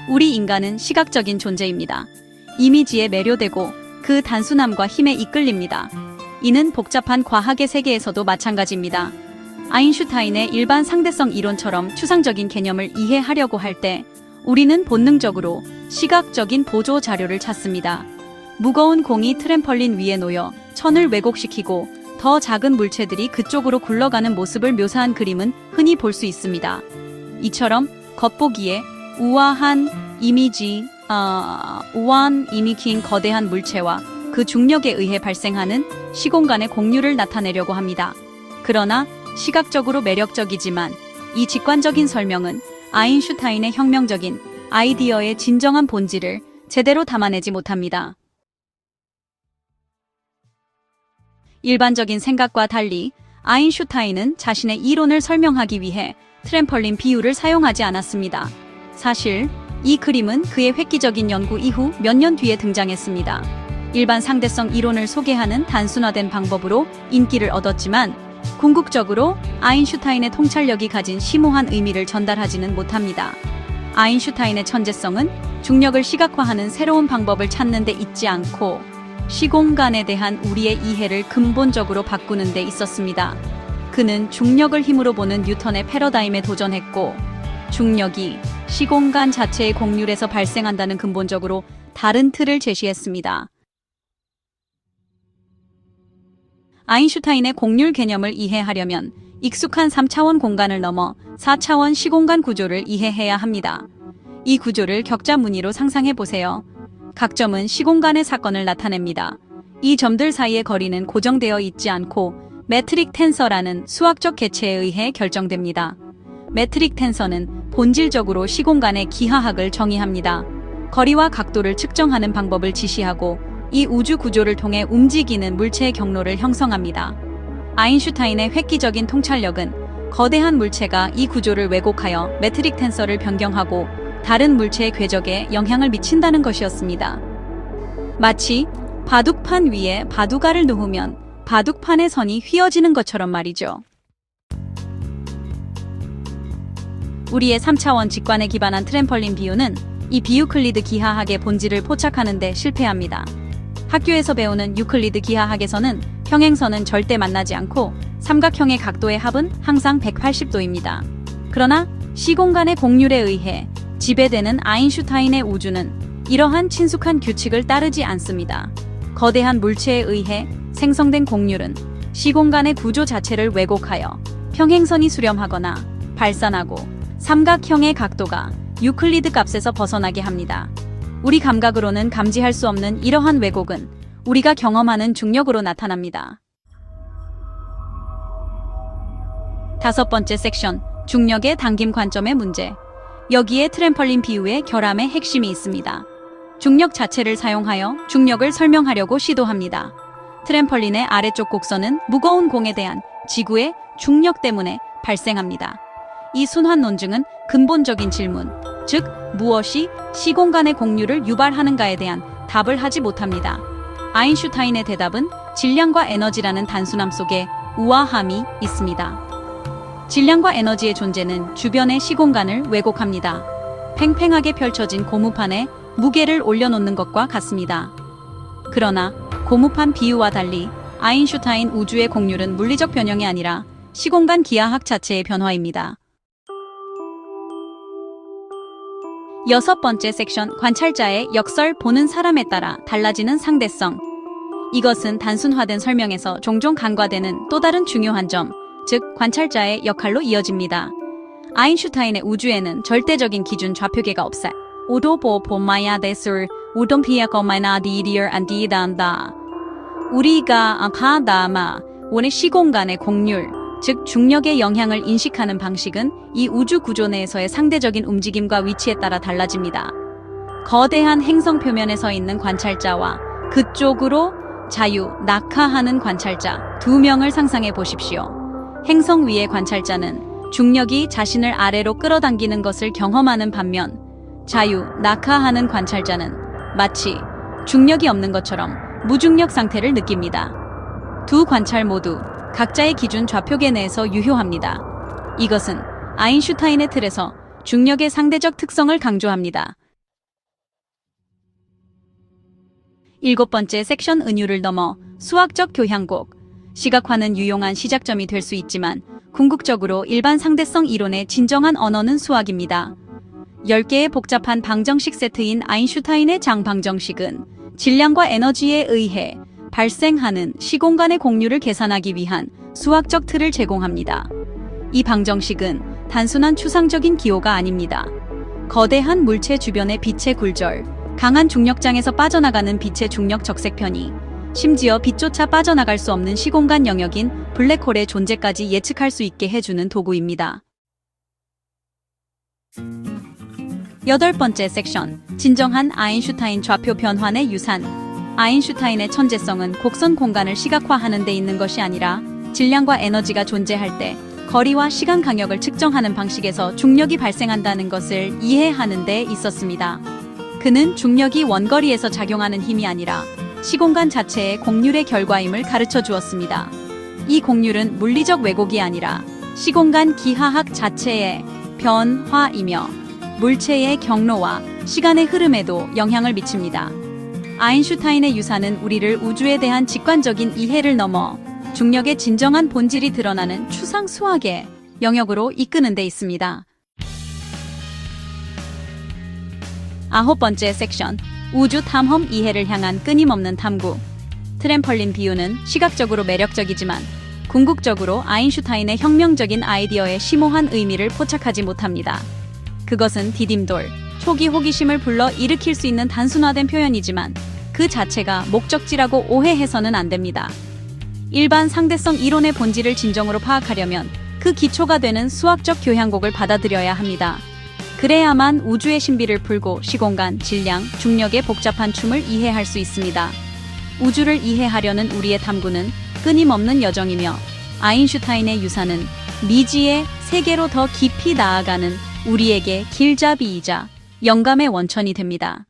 우리 인간은 시각적인 존재입니다. 이미지에 매료되고 그 단순함과 힘에 이끌립니다. 이는 복잡한 과학의 세계에서도 마찬가지입니다. 아인슈타인의 일반 상대성 이론처럼 추상적인 개념을 이해하려고 할 때 우리는 본능적으로 시각적인 보조 자료를 찾습니다. 무거운 공이 트램펄린 위에 놓여 천을 왜곡시키고 더 작은 물체들이 그쪽으로 굴러가는 모습을 묘사한 그림은 흔히 볼 수 있습니다. 이처럼 겉보기에 우아한 이미긴 거대한 물체와 그 중력에 의해 발생하는 시공간의 공유를 나타내려고 합니다. 그러나 시각적으로 매력적이지만 이 직관적인 설명은 아인슈타인의 혁명적인 아이디어의 진정한 본질을 제대로 담아내지 못합니다. 일반적인 생각과 달리 아인슈타인은 자신의 이론을 설명하기 위해 트램펄린 비유를 사용하지 않았습니다. 사실 이 그림은 그의 획기적인 연구 이후 몇 년 뒤에 등장했습니다. 일반 상대성 이론을 소개하는 단순화된 방법으로 인기를 얻었지만 궁극적으로 아인슈타인의 통찰력이 가진 심오한 의미를 전달하지는 못합니다. 아인슈타인의 천재성은 중력을 시각화하는 새로운 방법을 찾는 데 있지 않고 시공간에 대한 우리의 이해를 근본적으로 바꾸는 데 있었습니다. 그는 중력을 힘으로 보는 뉴턴의 패러다임에 도전했고 중력이 시공간 자체의 곡률에서 발생한다는 근본적으로 다른 틀을 제시했습니다. 아인슈타인의 곡률 개념을 이해하려면 익숙한 3차원 공간을 넘어 4차원 시공간 구조를 이해해야 합니다. 이 구조를 격자 무늬로 상상해 보세요. 각 점은 시공간의 사건을 나타냅니다. 이 점들 사이의 거리는 고정되어 있지 않고 매트릭 텐서라는 수학적 개체에 의해 결정됩니다. 매트릭 텐서는 본질적으로 시공간의 기하학을 정의합니다. 거리와 각도를 측정하는 방법을 지시하고 이 우주 구조를 통해 움직이는 물체의 경로를 형성합니다. 아인슈타인의 획기적인 통찰력은 거대한 물체가 이 구조를 왜곡하여 매트릭 텐서를 변경하고 다른 물체의 궤적에 영향을 미친다는 것이었습니다. 마치 바둑판 위에 바둑알을 놓으면 바둑판의 선이 휘어지는 것처럼 말이죠. 우리의 3차원 직관에 기반한 트램펄린 비유는 이 비유클리드 기하학의 본질을 포착하는 데 실패합니다. 학교에서 배우는 유클리드 기하학에서는 평행선은 절대 만나지 않고 삼각형의 각도의 합은 항상 180도입니다. 그러나 시공간의 곡률에 의해 지배되는 아인슈타인의 우주는 이러한 친숙한 규칙을 따르지 않습니다. 거대한 물체에 의해 생성된 곡률은 시공간의 구조 자체를 왜곡하여 평행선이 수렴하거나 발산하고 삼각형의 각도가 유클리드 값에서 벗어나게 합니다. 우리 감각으로는 감지할 수 없는 이러한 왜곡은 우리가 경험하는 중력으로 나타납니다. 5번째 섹션, 중력의 당김 관점의 문제. 여기에 트램펄린 비유의 결함의 핵심이 있습니다. 중력 자체를 사용하여 중력을 설명하려고 시도합니다. 트램펄린의 아래쪽 곡선은 무거운 공에 대한 지구의 중력 때문에 발생합니다. 이 순환 논증은 근본적인 질문, 즉 무엇이 시공간의 곡률을 유발하는가에 대한 답을 하지 못합니다. 아인슈타인의 대답은 질량과 에너지라는 단순함 속에 우아함이 있습니다. 질량과 에너지의 존재는 주변의 시공간을 왜곡합니다. 팽팽하게 펼쳐진 고무판에 무게를 올려놓는 것과 같습니다. 그러나 고무판 비유와 달리 아인슈타인 우주의 곡률은 물리적 변형이 아니라 시공간 기하학 자체의 변화입니다. 6번째 섹션, 관찰자의 역설, 보는 사람에 따라 달라지는 상대성. 이것은 단순화된 설명에서 종종 간과되는 또 다른 중요한 점, 즉 관찰자의 역할로 이어집니다. 아인슈타인의 우주에는 절대적인 기준 좌표계가 없어. 우리가 가다마 원의 시공간의 곡률, 즉 중력의 영향을 인식하는 방식은 이 우주 구조 내에서의 상대적인 움직임과 위치에 따라 달라집니다. 거대한 행성 표면에 서 있는 관찰자와 그쪽으로 낙하하는 관찰자 2명을 상상해 보십시오. 행성 위의 관찰자는 중력이 자신을 아래로 끌어당기는 것을 경험하는 반면 낙하하는 관찰자는 마치 중력이 없는 것처럼 무중력 상태를 느낍니다. 두 관찰 모두 각자의 기준 좌표계 내에서 유효합니다. 이것은 아인슈타인의 틀에서 중력의 상대적 특성을 강조합니다. 7번째 섹션 은유를 넘어 수학적 교향곡. 시각화는 유용한 시작점이 될 수 있지만 궁극적으로 일반 상대성 이론의 진정한 언어는 수학입니다. 10개의 복잡한 방정식 세트인 아인슈타인의 장방정식은 질량과 에너지에 의해 발생하는 시공간의 공률을 계산하기 위한 수학적 틀을 제공합니다. 이 방정식은 단순한 추상적인 기호가 아닙니다. 거대한 물체 주변의 빛의 굴절, 강한 중력장에서 빠져나가는 빛의 중력 적색편이, 심지어 빛조차 빠져나갈 수 없는 시공간 영역인 블랙홀의 존재까지 예측할 수 있게 해주는 도구입니다. 8번째 섹션, 진정한 아인슈타인 좌표 변환의 유산. 아인슈타인의 천재성은 곡선 공간을 시각화하는 데 있는 것이 아니라 질량과 에너지가 존재할 때 거리와 시간 강역을 측정하는 방식에서 중력이 발생한다는 것을 이해하는 데 있었습니다. 그는 중력이 원거리에서 작용하는 힘이 아니라 시공간 자체의 곡률의 결과임을 가르쳐 주었습니다. 이 곡률은 물리적 왜곡이 아니라 시공간 기하학 자체의 변화이며 물체의 경로와 시간의 흐름에도 영향을 미칩니다. 아인슈타인의 유산은 우리를 우주에 대한 직관적인 이해를 넘어 중력의 진정한 본질이 드러나는 추상 수학의 영역으로 이끄는 데 있습니다. 9번째 섹션, 우주 탐험 이해를 향한 끊임없는 탐구. 트램펄린 비유는 시각적으로 매력적이지만 궁극적으로 아인슈타인의 혁명적인 아이디어의 심오한 의미를 포착하지 못합니다. 그것은 디딤돌, 초기 호기심을 불러 일으킬 수 있는 단순화된 표현이지만 그 자체가 목적지라고 오해해서는 안 됩니다. 일반 상대성 이론의 본질을 진정으로 파악하려면 그 기초가 되는 수학적 교향곡을 받아들여야 합니다. 그래야만 우주의 신비를 풀고 시공간, 질량, 중력의 복잡한 춤을 이해할 수 있습니다. 우주를 이해하려는 우리의 탐구는 끊임없는 여정이며 아인슈타인의 유산은 미지의 세계로 더 깊이 나아가는 우리에게 길잡이이자 영감의 원천이 됩니다.